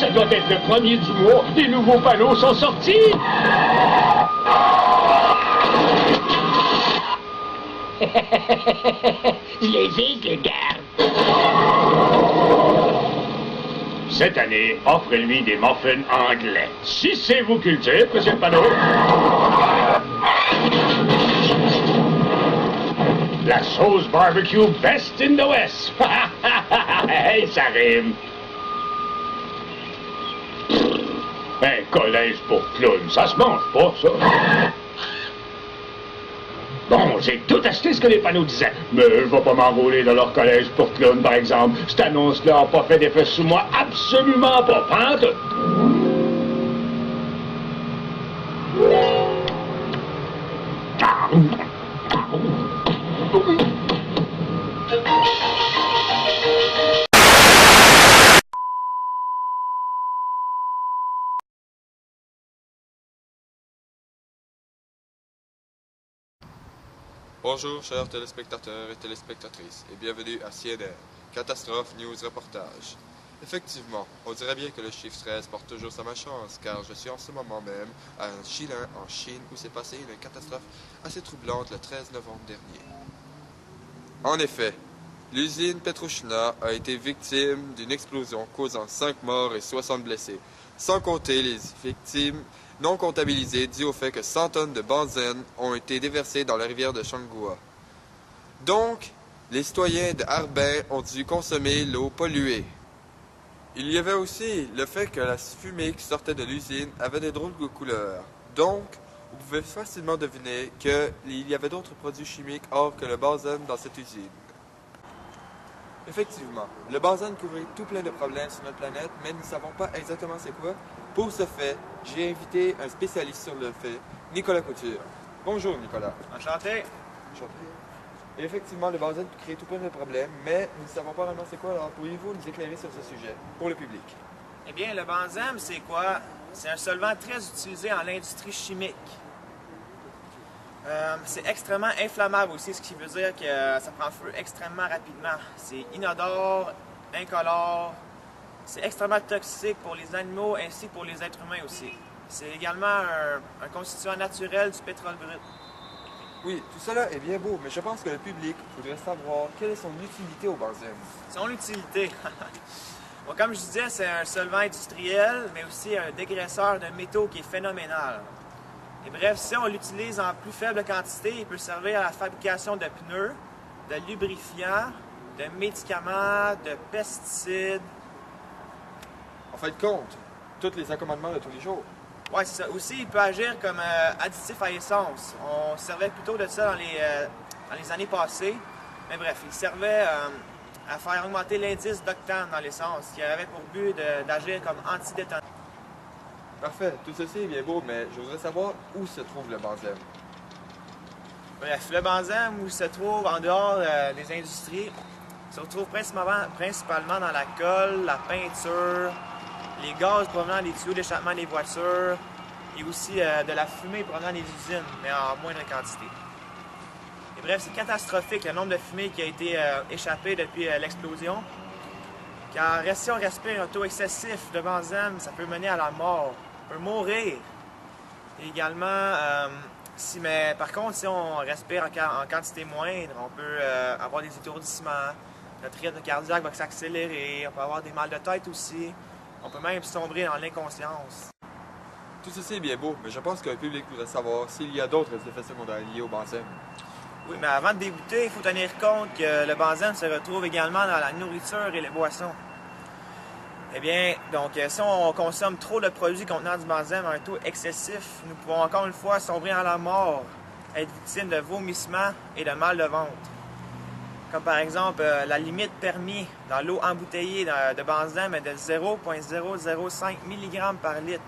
Ça doit être le premier du mois. Les nouveaux panneaux sont sortis. Je les ai, je les garde. Cette année, offrez-lui des muffins anglais. Si c'est vous culture, monsieur le panneau. La sauce barbecue best in the West. Hey, ça rime. Un collège pour clowns, ça se mange pas, ça. Bon, j'ai tout acheté ce que les panneaux disaient. Mais je vais pas m'enrôler dans leur collège pour clowns, par exemple. Cette annonce-là n'a pas fait d'effet sur moi, absolument pas. Pantoute. Bonjour chers téléspectateurs et téléspectatrices et bienvenue à CNN, Catastrophe News Reportage. Effectivement, on dirait bien que le chiffre 13 porte toujours sa malchance car je suis en ce moment même à Shilin en Chine où s'est passée une catastrophe assez troublante le 13 novembre dernier. En effet, l'usine Petrochina a été victime d'une explosion causant 5 morts et 60 blessés, sans compter les victimes non comptabilisées dues au fait que 100 tonnes de benzène ont été déversées dans la rivière de Changhua. Donc, les citoyens de Harbin ont dû consommer l'eau polluée. Il y avait aussi le fait que la fumée qui sortait de l'usine avait des drôles de couleurs. Donc, vous pouvez facilement deviner qu'il y avait d'autres produits chimiques hors que le benzène dans cette usine. Effectivement, le benzène couvrait tout plein de problèmes sur notre planète, mais nous ne savons pas exactement c'est quoi. Pour ce fait, j'ai invité un spécialiste sur le fait, Nicolas Couture. Bonjour Nicolas. Enchanté. Enchanté. Et effectivement, le benzène crée tout plein de problèmes, mais nous ne savons pas vraiment c'est quoi, alors pourriez-vous nous éclairer sur ce sujet, pour le public? Eh bien, le benzène, c'est quoi? C'est un solvant très utilisé en industrie chimique. C'est extrêmement inflammable aussi, ce qui veut dire que ça prend feu extrêmement rapidement. C'est inodore, incolore, c'est extrêmement toxique pour les animaux ainsi que pour les êtres humains aussi. C'est également un constituant naturel du pétrole brut. Oui, tout cela est bien beau, mais je pense que le public voudrait savoir quelle est son utilité au benzène. Son utilité? Bon, comme je disais, c'est un solvant industriel, mais aussi un dégraisseur de métaux qui est phénoménal. Et bref, si on l'utilise en plus faible quantité, il peut servir à la fabrication de pneus, de lubrifiants, de médicaments, de pesticides. En fin de compte, tous les accommodements de tous les jours. Oui, c'est ça. Aussi, il peut agir comme additif à essence. On servait plutôt de ça dans les années passées. Mais bref, il servait à faire augmenter l'indice d'octane dans l'essence, qui avait pour but d'agir comme antidétonant. Parfait, tout ceci est bien beau, mais je voudrais savoir où se trouve le benzène. Bref, le benzène, où il se trouve en dehors des industries, se retrouve principalement dans la colle, la peinture, les gaz provenant des tuyaux d'échappement des voitures et aussi de la fumée provenant des usines, mais en moindre quantité. Et bref, c'est catastrophique le nombre de fumées qui a été échappé depuis l'explosion, car si on respire un taux excessif de benzène, ça peut mener à la mort. On peut mourir. Et également, par contre, si on respire en quantité moindre, on peut avoir des étourdissements, notre rythme cardiaque va s'accélérer, on peut avoir des mal de tête aussi, on peut même sombrer dans l'inconscience. Tout ceci est bien beau, mais je pense que le public voudrait savoir s'il y a d'autres effets secondaires liés au benzène. Oui, mais avant de débuter, il faut tenir compte que le benzène se retrouve également dans la nourriture et les boissons. Eh bien, donc, si on consomme trop de produits contenant du benzène à un taux excessif, nous pouvons encore une fois sombrer à la mort, être victime de vomissements et de mal de ventre. Comme par exemple, la limite permise dans l'eau embouteillée de benzène est de 0,005 mg par litre.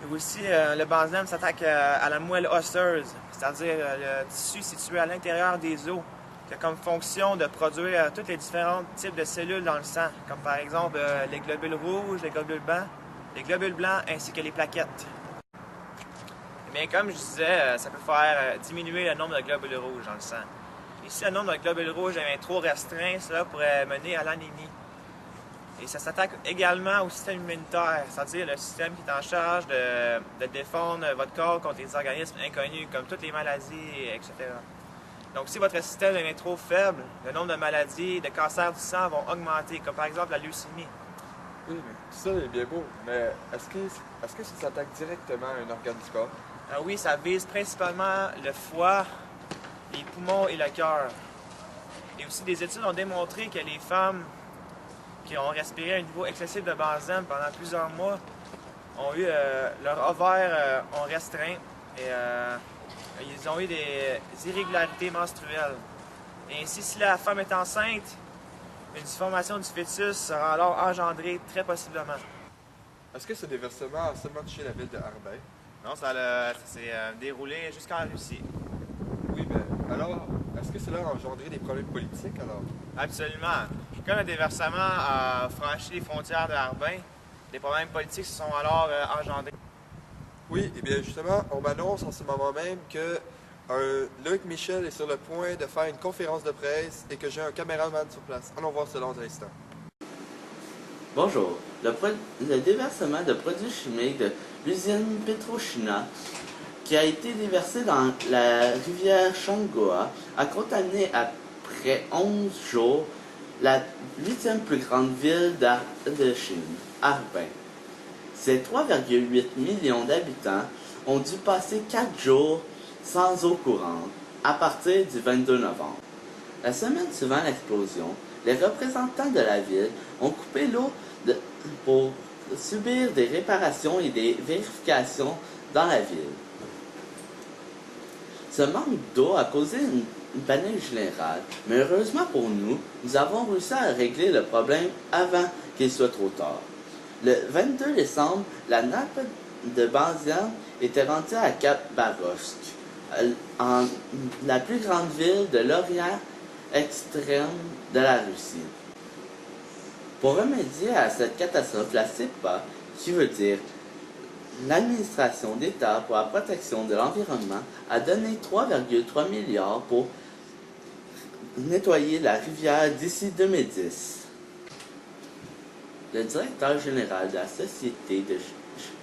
Et aussi, le benzène s'attaque à la moelle osseuse, c'est-à-dire le tissu situé à l'intérieur des os, qui a comme fonction de produire tous les différents types de cellules dans le sang, comme par exemple les globules rouges, les globules blancs ainsi que les plaquettes. Et bien, comme je disais, ça peut faire diminuer le nombre de globules rouges dans le sang. Et si le nombre de globules rouges est trop restreint, cela pourrait mener à l'anémie. Et ça s'attaque également au système immunitaire, c'est-à-dire le système qui est en charge de défendre votre corps contre les organismes inconnus, comme toutes les maladies, etc. Donc, si votre système est trop faible, le nombre de maladies, de cancers du sang vont augmenter, comme par exemple la leucémie. Oui, mais tout ça est bien beau, mais est-ce que ça s'attaque directement à un organe du corps? Oui, ça vise principalement le foie, les poumons et le cœur. Et aussi, des études ont démontré que les femmes qui ont respiré un niveau excessif de benzène pendant plusieurs mois ont eu leurs ovaires ont restreint et ils ont eu des irrégularités menstruelles. Et ainsi, si la femme est enceinte, une déformation du fœtus sera alors engendrée très possiblement. Est-ce que ce déversement a seulement touché la ville de Harbin? Non, ça s'est déroulé jusqu'en Russie. Oui, mais alors, est-ce que cela a engendré des problèmes politiques alors? Absolument. Quand le déversement a franchi les frontières de Harbin, des problèmes politiques se sont alors engendrés. Oui, et bien justement, on m'annonce en ce moment même que Loïc Michel est sur le point de faire une conférence de presse et que j'ai un caméraman sur place. Allons voir cela dans un instant. Bonjour. Le déversement de produits chimiques de l'usine Petrochina qui a été déversé dans la rivière Changoa a contaminé après 11 jours la 8e plus grande ville de Chine, Harbin. Ses 3,8 millions d'habitants ont dû passer 4 jours sans eau courante à partir du 22 novembre. La semaine suivant l'explosion, les représentants de la ville ont coupé l'eau pour subir des réparations et des vérifications dans la ville. Ce manque d'eau a causé une panique générale, mais heureusement pour nous, nous avons réussi à régler le problème avant qu'il soit trop tard. Le 22 décembre, la nappe de benzène était rendue à Khabarovsk, la plus grande ville de l'Orient extrême de la Russie. Pour remédier à cette catastrophe, la CEPA, qui veut dire l'Administration d'État pour la protection de l'environnement, a donné 3,3 milliards pour nettoyer la rivière d'ici 2010. Le directeur général de la société de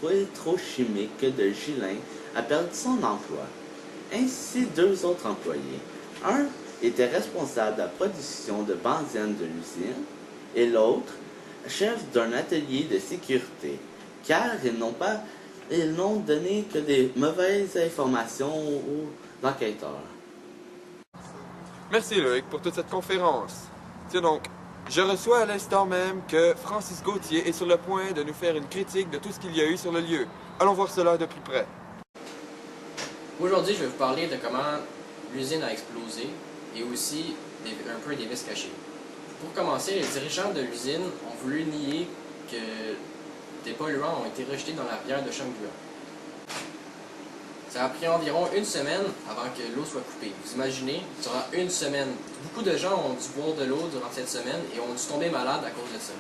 pétrochimique de Gilin a perdu son emploi, ainsi 2 autres employés. Un était responsable de la production de benzène de l'usine et l'autre, chef d'un atelier de sécurité, car ils n'ont donné que des mauvaises informations aux enquêteurs. Merci Loïc pour toute cette conférence. Tiens donc, je reçois à l'instant même que Francis Gauthier est sur le point de nous faire une critique de tout ce qu'il y a eu sur le lieu. Allons voir cela de plus près. Aujourd'hui, je vais vous parler de comment l'usine a explosé et aussi un peu des vis cachées. Pour commencer, les dirigeants de l'usine ont voulu nier que des polluants ont été rejetés dans la rivière de Changoa. Ça a pris environ 1 semaine avant que l'eau soit coupée. Vous imaginez, durant 1 semaine, beaucoup de gens ont dû boire de l'eau durant cette semaine et ont dû tomber malades à cause de ça.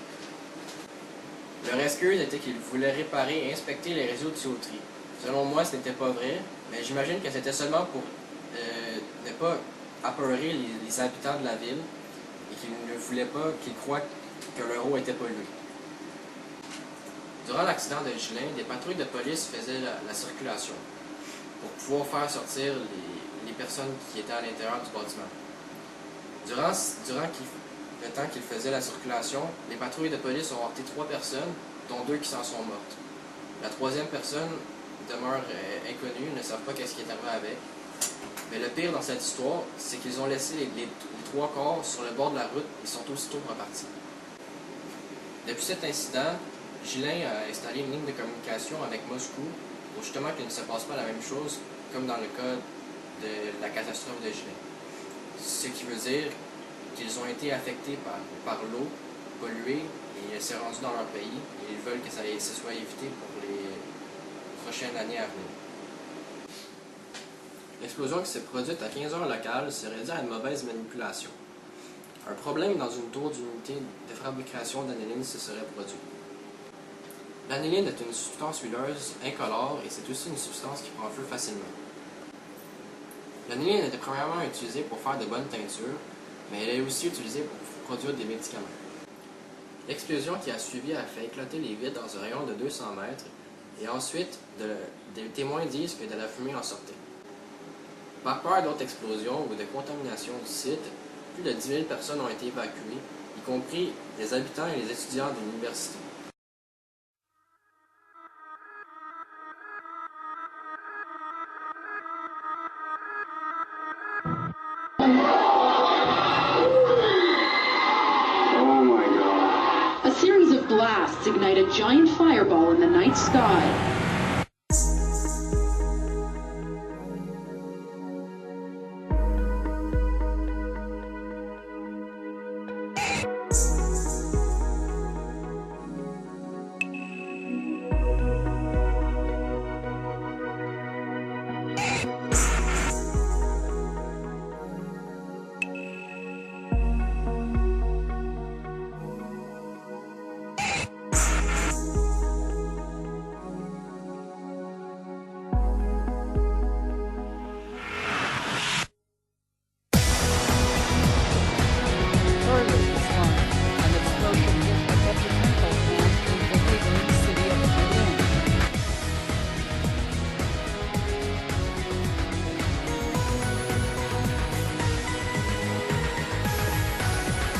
Leur excuse était qu'ils voulaient réparer et inspecter les réseaux de tuyauterie. Selon moi, ce n'était pas vrai, mais j'imagine que c'était seulement pour ne pas apeurer les habitants de la ville et qu'ils ne voulaient pas qu'ils croient que leur eau était polluée. Durant l'accident de Gilin, des patrouilles de police faisaient la circulation pour pouvoir faire sortir les personnes qui étaient à l'intérieur du bâtiment. Durant le temps qu'ils faisaient la circulation, les patrouilles de police ont heurté 3 personnes, dont 2 qui s'en sont mortes. La 3e personne demeure inconnue, ne savent pas qu'est-ce qui est arrivé avec. Mais le pire dans cette histoire, c'est qu'ils ont laissé les 3 corps sur le bord de la route et sont aussitôt repartis. Depuis cet incident, Gilin a installé une ligne de communication avec Moscou pour justement qu'il ne se passe pas la même chose comme dans le cas de la catastrophe de Gilin. Ce qui veut dire qu'ils ont été affectés par l'eau polluée et c'est rendu dans leur pays et ils veulent que ça soit évité pour les prochaines années à venir. L'explosion qui s'est produite à 15 heures locales serait due à une mauvaise manipulation. Un problème dans une tour d'unité de fabrication d'aniline se serait produit. L'aniline est une substance huileuse, incolore et c'est aussi une substance qui prend feu facilement. L'aniline était premièrement utilisée pour faire de bonnes teintures, mais elle est aussi utilisée pour produire des médicaments. L'explosion qui a suivi a fait éclater les vitres dans un rayon de 200 mètres et ensuite, des témoins disent que de la fumée en sortait. Par peur d'autres explosions ou de contamination du site, plus de 10 000 personnes ont été évacuées, y compris les habitants et les étudiants de l'université. A series of blasts ignite a giant fireball in the night sky.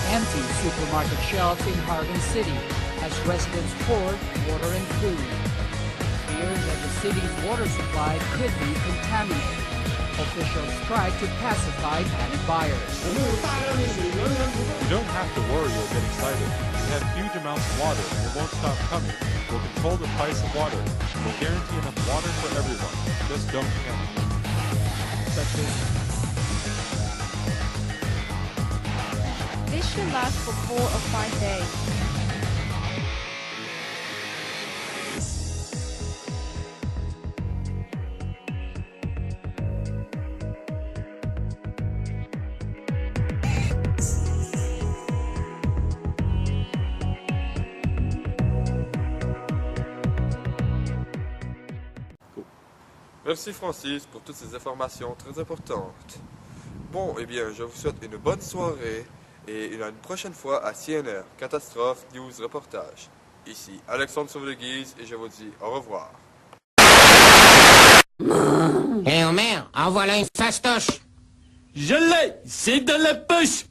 Empty supermarket shelves in Harbin City as residents hoard water and food. Fear that the city's water supply could be contaminated. Officials try to pacify panic buyers. You don't have to worry or get excited. We have huge amounts of water and it won't stop coming. We'll control the price of water. We'll guarantee enough water for everyone. Just don't panic. Such as this should last for 4 or 5 days. Merci Francis pour toutes ces informations très importantes. Bon, eh bien, je vous souhaite une bonne soirée et une prochaine fois à CNR, Catastrophe News Reportage. Ici Alexandre Sauve-le-Guise et je vous dis au revoir. Hé Homer, en voilà une fastoche. Je l'ai, c'est dans la poche.